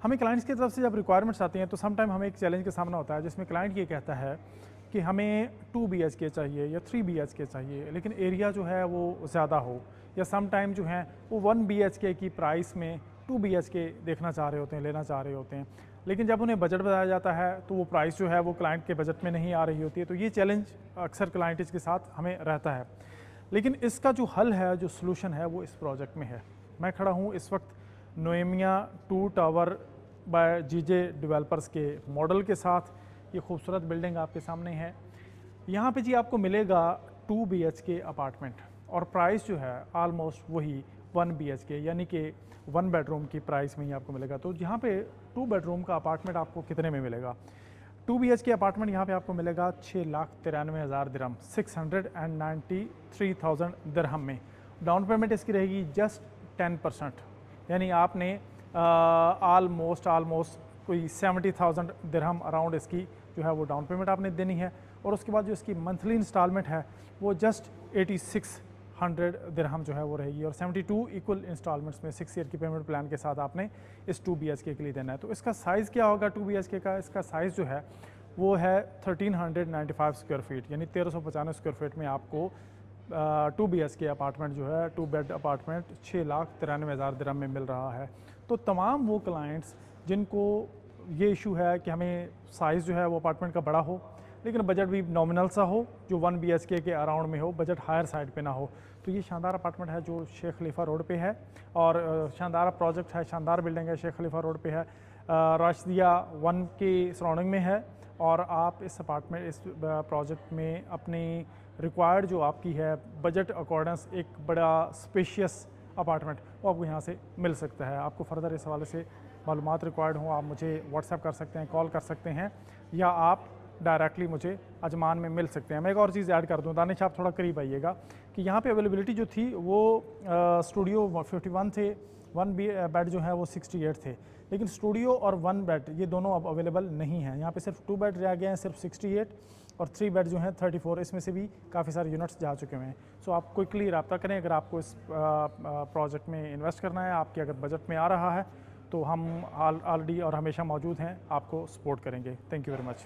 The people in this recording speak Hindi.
हमें क्लाइंट्स की तरफ से जब रिक्वायरमेंट्स आती हैं तो सम टाइम हमें एक चैलेंज का सामना होता है जिसमें क्लाइंट ये कहता है कि हमें 2 BHK चाहिए या 3 BHK चाहिए, लेकिन एरिया जो है वो ज़्यादा हो, या सम टाइम जो है वो 1 BHK की प्राइस में 2 BHK देखना चाह रहे होते हैं, लेना चाह रहे होते हैं, लेकिन जब उन्हें बजट बताया जाता है तो वो प्राइस जो है वो क्लाइंट के बजट में नहीं आ रही होती है। तो ये चैलेंज अक्सर क्लाइंट्स के साथ हमें रहता है, लेकिन इसका जो हल है, जो सोल्यूशन है, वो इस प्रोजेक्ट में है। मैं खड़ा हूँ इस वक्त नोएमिया 2 टावर बाय जीजे डेवलपर्स के मॉडल के साथ। ये खूबसूरत बिल्डिंग आपके सामने है। यहाँ पे जी आपको मिलेगा 2 BHK अपार्टमेंट, और प्राइस जो है ऑलमोस्ट वही 1 BHK यानी कि 1 बेडरूम की प्राइस में ही आपको मिलेगा। तो यहाँ पे 2 बेडरूम का अपार्टमेंट आपको कितने में मिलेगा? 2 BHK अपार्टमेंट यहाँ पे आपको मिलेगा 6,93,000 दिरहम, 693,000 दिरहम में। डाउन पेमेंट इसकी रहेगी जस्ट 10%, यानी आपने ऑलमोस्ट कोई 70,000 दिरहम अराउंड इसकी जो है वो डाउन पेमेंट आपने देनी है, और उसके बाद जो इसकी मंथली इंस्टॉलमेंट है वो जस्ट 8600 दिरहम जो है वो रहेगी, और 72 इक्वल इंस्टॉलमेंट्स में 6 ईयर की पेमेंट प्लान के साथ आपने इस 2 BHK के लिए देना है। तो इसका साइज़ क्या होगा 2 BHK का? इसका साइज़ जो है वो है 1395 स्क्वायर फीट, यानी 1395 स्क्वायर फीट में आपको 2 BHK अपार्टमेंट जो है, 2 बेड अपार्टमेंट 6,93,000 दिरहम में मिल रहा है। तो तमाम वो क्लाइंट्स जिनको ये इशू है कि हमें साइज़ जो है वो अपार्टमेंट का बड़ा हो, लेकिन बजट भी नॉमिनल सा हो, जो 1 BHK के अराउंड में हो, बजट हायर साइड पे ना हो, तो ये शानदार अपार्टमेंट है जो शेख खलीफा रोड पे है, और शानदार प्रोजेक्ट है, शानदार बिल्डिंग है, शेख खलीफा रोड पे है, राशिदिया 1 के सराउंडिंग में है। और आप इस प्रोजेक्ट में अपनी रिक्वायर्ड जो आपकी है बजट अकॉर्डेंस एक बड़ा स्पेशियस अपार्टमेंट वो आपको यहाँ से मिल सकता है। आपको फर्दर इस हवाले से मालूमात रिक्वायर्ड हो, आप मुझे व्हाट्सएप कर सकते हैं, कॉल कर सकते हैं, या आप डायरेक्टली मुझे अजमान में मिल सकते हैं। मैं एक और चीज़ ऐड कर दूँ, दानिश आप थोड़ा करीब आइएगा, कि यहाँ पे अवेलेबिलिटी जो थी वो स्टूडियो 51 थे, 1 बेड जो है वो 68 थे, लेकिन स्टूडियो और 1 बेड ये दोनों अब अवेलेबल नहीं हैं। यहाँ पे सिर्फ 2 बेड रह गए हैं, सिर्फ 68, और 3 बेड जो हैं 34, इसमें से भी काफ़ी सारे यूनिट्स जा चुके हैं। सो आप क्विकली रब्ता करें अगर आपको इस प्रोजेक्ट में इन्वेस्ट करना है, आपके अगर बजट में आ रहा है, तो हम ऑलरेडी और हमेशा मौजूद हैं, आपको सपोर्ट करेंगे। Thank you very much.